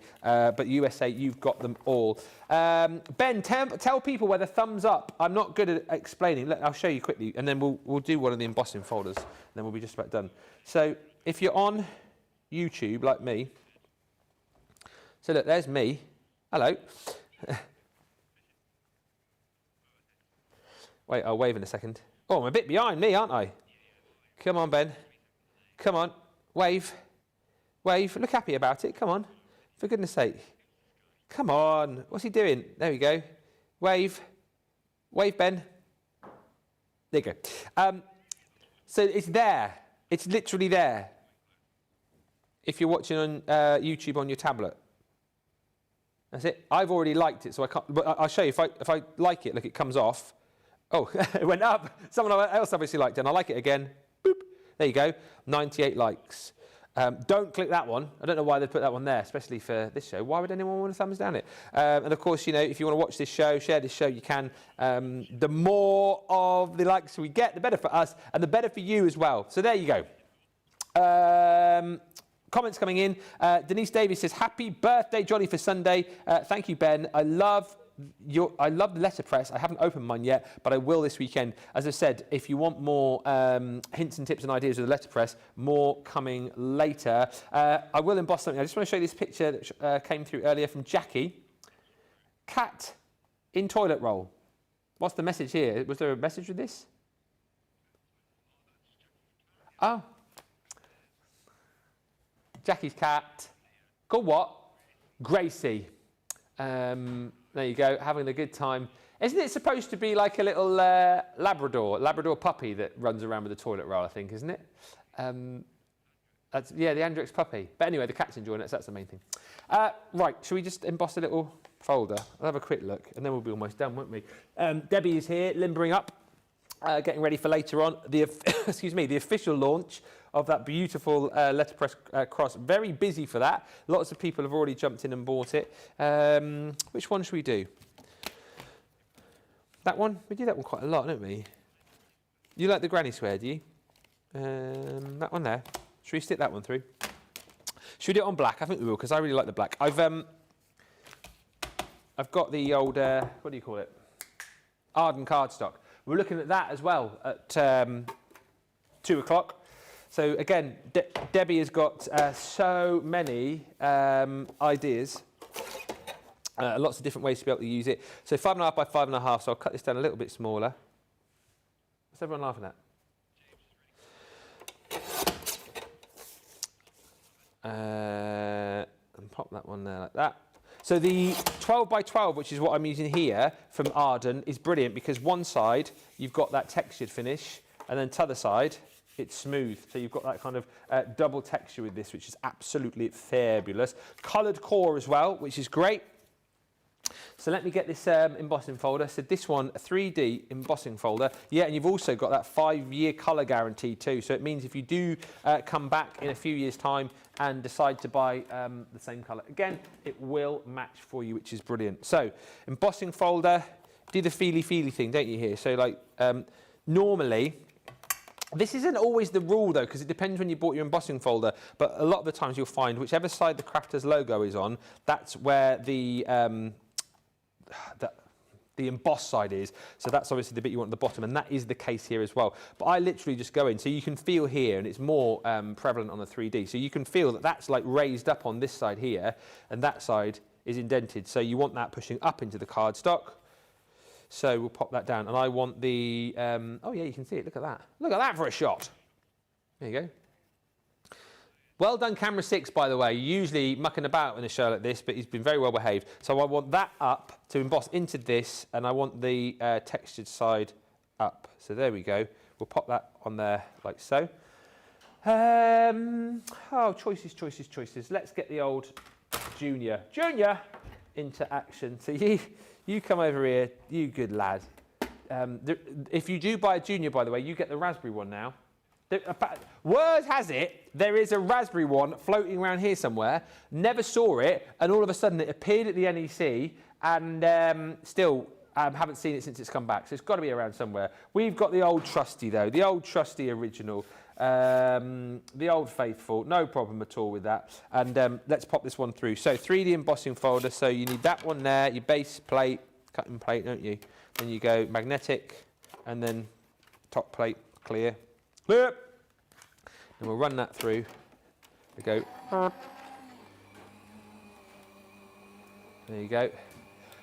Speaker 1: but USA, you've got them all. Ben, tell people where the thumbs up. I'm not good at explaining. Look, I'll show you quickly, and then we'll do one of the embossing folders, and then we'll be just about done. So if you're on YouTube, like me, so look, there's me. Hello. Wait, I'll wave in a second. Oh, I'm a bit behind me, aren't I? Come on, Ben. Come on. Wave. Wave. Look happy about it. Come on. For goodness sake. Come on. What's he doing? There we go. Wave. Wave, Ben. There you go. So it's there. It's literally there. If you're watching on YouTube on your tablet. That's it. I've already liked it, so I can't. But I'll show you. If I like it, look, it comes off. Oh, it went up. Someone else obviously liked it, and I like it again. Boop. There you go. 98 likes. Don't click that one. I don't know why they put that one there, especially for this show. Why would anyone want to thumbs down it? And of course, you know, if you want to watch this show, share this show, you can. The more of the likes we get, the better for us, and the better for you as well. So there you go. Comments coming in. Denise Davies says, "Happy birthday, Johnny, for Sunday." Thank you, Ben. I love the letterpress. I haven't opened mine yet, but I will this weekend. As I said, if you want more hints and tips and ideas with the letterpress, more coming later. I will emboss something. I just want to show you this picture that came through earlier from Jackie. Cat in toilet roll. What's the message here? Was there a message with this? Oh. Jackie's cat. Called what? Gracie. There you go, having a good time. Isn't it supposed to be like a little Labrador puppy that runs around with a toilet roll, I think, isn't it? Yeah, the Andrex puppy. But anyway, the cat's enjoying it, so that's the main thing. Right, shall we just emboss a little folder? I'll have a quick look, and then we'll be almost done, won't we? Debbie is here, limbering up, getting ready for later on. Excuse me, the official launch of that beautiful letterpress cross. Very busy for that. Lots of people have already jumped in and bought it. Which one should we do? That one? We do that one quite a lot, don't we? You like the granny square, do you? That one there. Should we stick that one through? Should we do it on black? I think we will, because I really like the black. I've got the old, what do you call it? Ardan cardstock. We're looking at that as well at 2 o'clock. So again, Debbie has got so many ideas, lots of different ways to be able to use it. So 5.5 by 5.5, so I'll cut this down a little bit smaller. What's everyone laughing at? And pop that one there like that. So the 12 by 12, which is what I'm using here from Ardan, is brilliant because one side you've got that textured finish, and then t'other side it's smooth. So you've got that kind of double texture with this, which is absolutely fabulous. Coloured core as well, which is great. So let me get this embossing folder. So this one, a 3D embossing folder. Yeah, and you've also got that 5-year colour guarantee too. So it means if you do come back in a few years' time and decide to buy the same colour again, it will match for you, which is brilliant. So embossing folder, do the feely thing, don't you here? So like normally, this isn't always the rule though, because it depends when you bought your embossing folder, but a lot of the times you'll find whichever side the crafter's logo is on, that's where the embossed side is. So that's obviously the bit you want at the bottom, and that is the case here as well. But I literally just go in, so you can feel here, and it's more prevalent on the 3D, so you can feel that that's like raised up on this side here, and that side is indented. So you want that pushing up into the cardstock. So we'll pop that down, and I want the, oh yeah, you can see it, look at that. Look at that for a shot. There you go. Well done, camera 6, by the way. Usually mucking about in a show like this, but he's been very well behaved. So I want that up to emboss into this, and I want the textured side up. So there we go. We'll pop that on there like so. Oh, choices. Let's get the old Junior into action. So you come over here, you good lad. If you do buy a Junior, by the way, you get the raspberry one now. Word has it, there is a raspberry one floating around here somewhere. Never saw it, and all of a sudden it appeared at the NEC, and still haven't seen it since it's come back. So it's got to be around somewhere. We've got the old trusty though, the old trusty original. The Old Faithful, no problem at all with that. And let's pop this one through. So 3D embossing folder, so you need that one there, your base plate, cutting plate, don't you? Then you go magnetic, and then top plate, clear. Then we'll run that through. We go. There you go.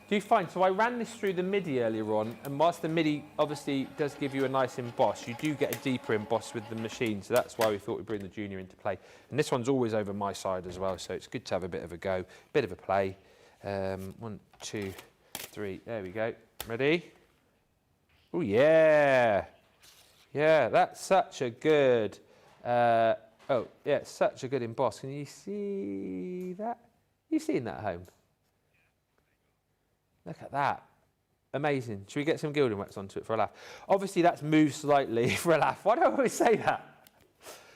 Speaker 1: Do you find, so I ran this through the MIDI earlier on, and whilst the MIDI obviously does give you a nice emboss, you do get a deeper emboss with the machine, so that's why we thought we'd bring the Junior into play. And this one's always over my side as well, so it's good to have a bit of a go, bit of a play. 1, 2, 3, there we go. Ready? Oh yeah! Yeah, that's such a good, such a good emboss. Can you see that? You seen that at home? Look at that. Amazing. Should we get some gilding wax onto it for a laugh? Obviously, that's moved slightly for a laugh. Why do I always say that?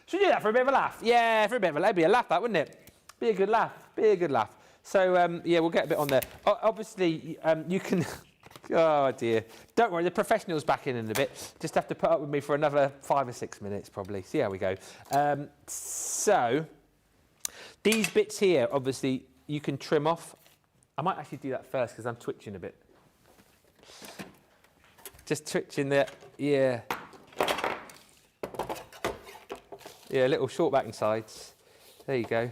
Speaker 1: Should we do that for a bit of a laugh? Yeah, for a bit of a laugh. It'd be a laugh, that, wouldn't it? Be a good laugh. Be a good laugh. So, yeah, we'll get a bit on there. Obviously, you can... oh, dear. Don't worry, the professional's back in a bit. Just have to put up with me for another 5 or 6 minutes, probably. See how we go. So, these bits here, obviously, you can trim off. I might actually do that first because I'm twitching a bit. Just twitching there, yeah. Yeah, little short backing sides. There you go.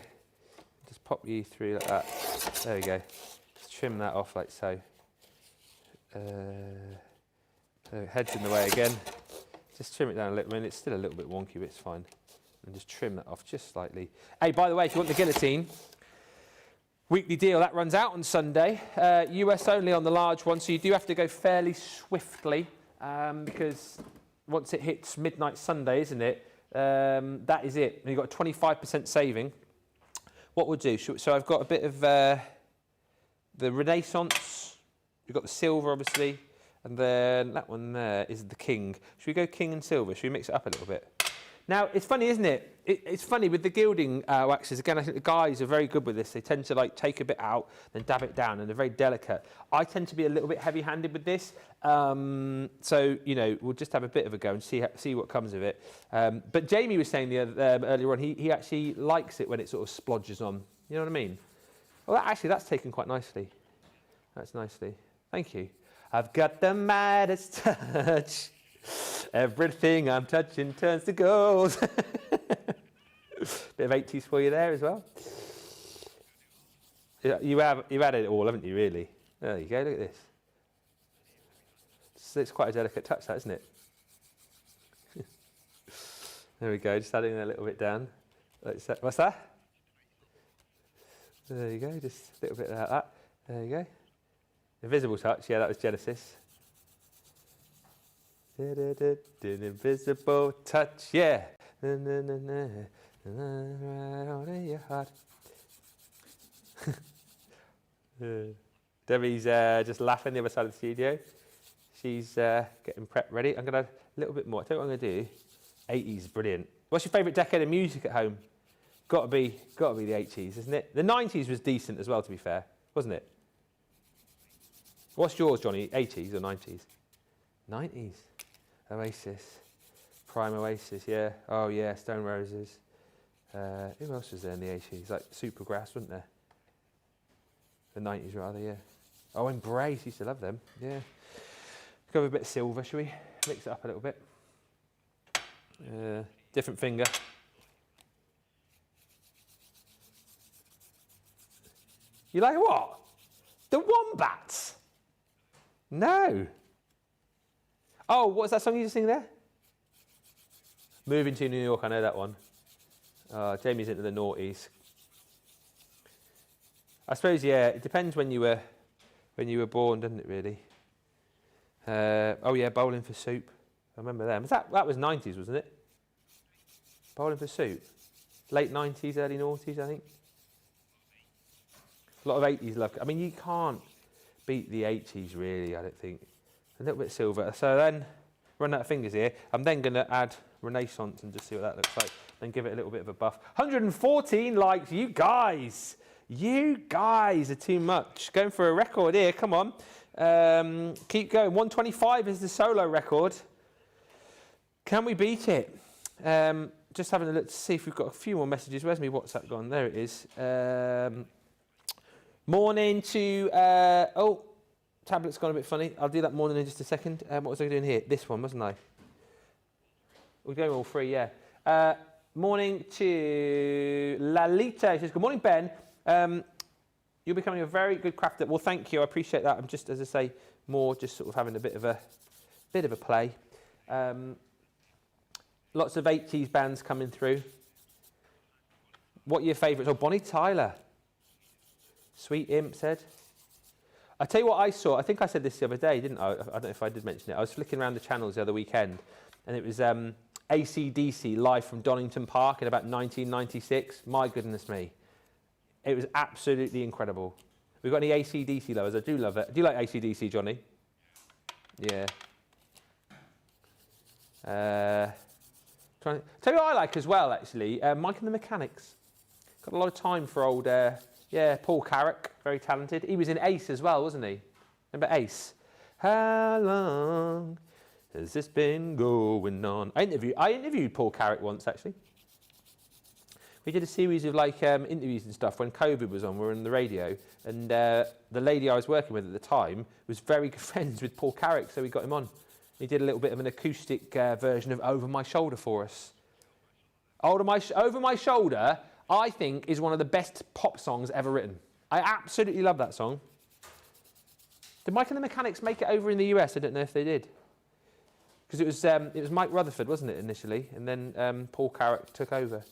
Speaker 1: Just pop you through like that. There we go. Just trim that off like so. Head's in the way again. Just trim it down a little bit. It's still a little bit wonky, but it's fine. And just trim that off just slightly. Hey, by the way, if you want the guillotine, weekly deal, that runs out on Sunday. US only on the large one, so you do have to go fairly swiftly because once it hits midnight Sunday, isn't it? That is it. And you've got a 25% saving. What we'll do, so I've got a bit of the Renaissance. You've got the silver, obviously, and then that one there is the king. Should we go king and silver? Should we mix it up a little bit? Now, it's funny, isn't it? It's funny with the gilding waxes. Again, I think the guys are very good with this. They tend to like take a bit out, then dab it down, and they're very delicate. I tend to be a little bit heavy-handed with this. So, you know, we'll just have a bit of a go and see what comes of it. But Jamie was saying earlier on, he actually likes it when it sort of splodges on. You know what I mean? Well, that's taken quite nicely. That's nicely. Thank you. I've got the Midas touch. Everything I'm touching turns to gold. Bit of 80s for you there as well. Yeah, you've had it all, haven't you, really? There you go, look at this. It's quite a delicate touch, that, isn't it? There we go, just adding a little bit down. What's that? There you go, just a little bit like that. There you go. Invisible touch, yeah, that was Genesis. Invisible touch, yeah. Right on your heart. Debbie's just laughing the other side of the studio. She's getting prepped ready. I'm going to add a little bit more. I'll tell you what I'm going to do. 80s, brilliant. What's your favourite decade of music at home? Got to be the 80s, isn't it? The 90s was decent as well, to be fair, wasn't it? What's yours, Johnny? 80s or 90s? 90s. Oasis. Prime Oasis, yeah. Oh, yeah, Stone Roses. Who else was there in the 80s? Like Supergrass, wasn't there? The 90s, rather, yeah. Oh, Embrace. Used to love them, yeah. Go with a bit of silver, shall we? Mix it up a little bit. Different finger. You like what? The Wombats? No. Oh, what's that song you just sing there? Moving to New York, I know that one. Jamie's into the noughties. I suppose, yeah, it depends when you were born, doesn't it, really? Oh, yeah, Bowling for Soup. I remember them. That was 90s, wasn't it? Bowling for Soup. Late 90s, early noughties, I think. A lot of 80s love. I mean, you can't beat the 80s, really, I don't think. A little bit of silver. So then, run out of fingers here. I'm then going to add Renaissance and just see what that looks like. Then give it a little bit of a buff. 114 likes. You guys are too much. Going for a record here. Come on. Keep going. 125 is the solo record. Can we beat it?
Speaker 2: just having a look to see if we've got a few more messages. Where's my WhatsApp gone? There it is. Morning to... oh, tablet's gone a bit funny. I'll do that morning in just a second. What was I doing here? This one, wasn't I? We're going all three, yeah. Morning to Lalita. She says, good morning, Ben. You're becoming a very good crafter. Well, thank you. I appreciate that. I'm just, as I say, more just sort of having a bit of a play. Lots of 80s bands coming through. What are your favourites? Oh, Bonnie Tyler. Sweet Imp said. I tell you what I saw. I think I said this the other day, didn't I? I don't know if I did mention it. I was flicking around the channels the other weekend, and it was AC/DC live from Donington Park in about 1996. My goodness me. It was absolutely incredible. We've got any AC/DC lovers? I do love it. Do you like AC/DC, Johnny? Yeah. Tell you what I like as well, actually. Mike and the Mechanics. Got a lot of time for old, Paul Carrick, very talented. He was in Ace as well, wasn't he? Remember Ace? How long has this been going on? I interviewed Paul Carrick once, actually. We did a series of interviews and stuff when COVID was on. We were on the radio, and the lady I was working with at the time was very good friends with Paul Carrick, so we got him on. He did a little bit of an acoustic version of Over My Shoulder for us. Over My Shoulder, I think, is one of the best pop songs ever written. I absolutely love that song. Did Mike and the Mechanics make it over in the US? I don't know if they did. Because it was Mike Rutherford, wasn't it, initially? And then Paul Carrick took over.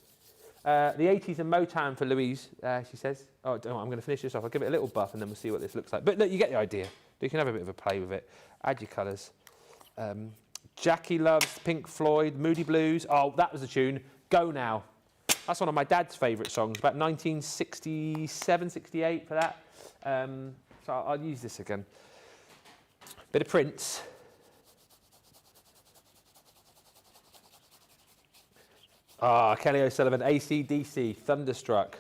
Speaker 2: The 80s and Motown for Louise, she says. Oh, I'm going to finish this off. I'll give it a little buff and then we'll see what this looks like. But look, you get the idea. You can have a bit of a play with it. Add your colours. Jackie loves Pink Floyd, Moody Blues. Oh, that was a tune. Go Now. That's one of my dad's favourite songs, about 1967, 68 for that. So I'll use this again. Bit of Prince. Kelly O'Sullivan, AC/DC, Thunderstruck.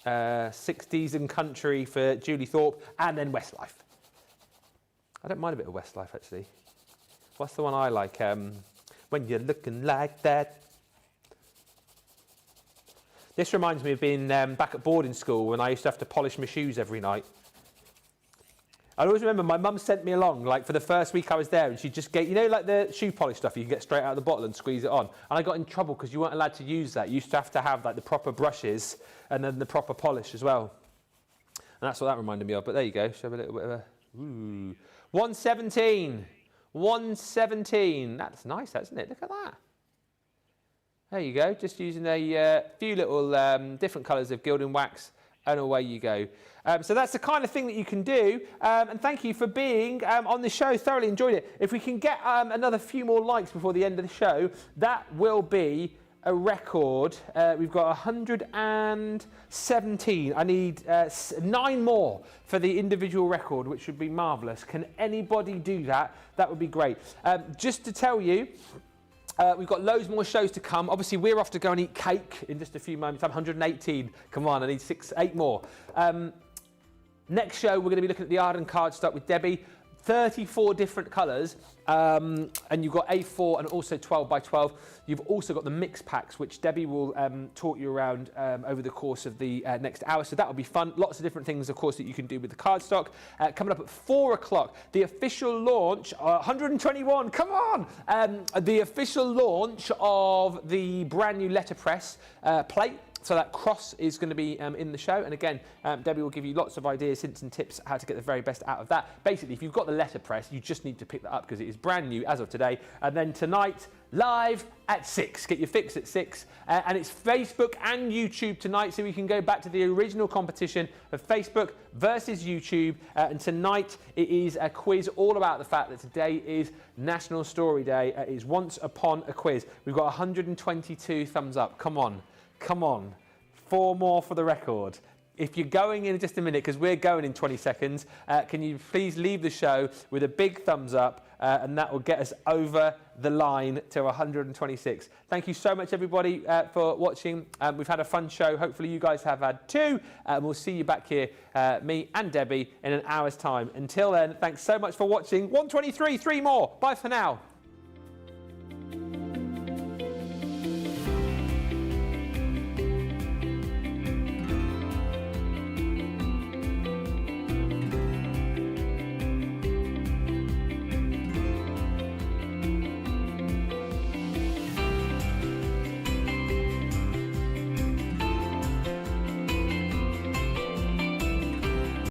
Speaker 2: 60s and country for Julie Thorpe, and then Westlife. I don't mind a bit of Westlife, actually. What's the one I like? When You're Looking Like That. This reminds me of being back at boarding school when I used to have to polish my shoes every night. I always remember my mum sent me along, for the first week I was there, and she just gave, the shoe polish stuff you can get straight out of the bottle and squeeze it on. And I got in trouble because you weren't allowed to use that. You used to have the proper brushes and then the proper polish as well. And that's what that reminded me of. But there you go. Show a little bit of a... Ooh. 117. 117. That's nice, isn't it? Look at that. There you go. Just using a few little different colours of gilding wax, and away you go. So that's the kind of thing that you can do. And thank you for being on the show. Thoroughly enjoyed it. If we can get another few more likes before the end of the show, that will be a record. We've got 117. I need 9 more for the individual record, which would be marvellous. Can anybody do that? That would be great. Just to tell you, we've got loads more shows to come. Obviously, we're off to go and eat cake in just a few moments. I'm 118. Come on, I need 8 more. Next show, we're going to be looking at the Ardan cardstock with Debbie. 34 different colours, and you've got A4 and also 12 by 12. You've also got the mix packs, which Debbie will talk you around over the course of the next hour, so that'll be fun. Lots of different things, of course, that you can do with the cardstock. Coming up at 4 o'clock, the official launch, 121, come on! The official launch of the brand new letterpress plate. So that cross is going to be in the show. And again, Debbie will give you lots of ideas, hints and tips how to get the very best out of that. Basically, if you've got the letterpress, you just need to pick that up because it is brand new as of today. And then tonight, live at 6. Get your fix at 6. And it's Facebook and YouTube tonight, so we can go back to the original competition of Facebook versus YouTube. And tonight, it is a quiz all about the fact that today is National Story Day. It is Once Upon a Quiz. We've got 122 thumbs up. Come on. Come on, 4 more for the record. If you're going in just a minute, because we're going in 20 seconds, can you please leave the show with a big thumbs up, and that will get us over the line to 126. Thank you so much, everybody, for watching. We've had a fun show. Hopefully you guys have had too. We'll see you back here, me and Debbie, in an hour's time. Until then, thanks so much for watching. 123, 3 more. Bye for now.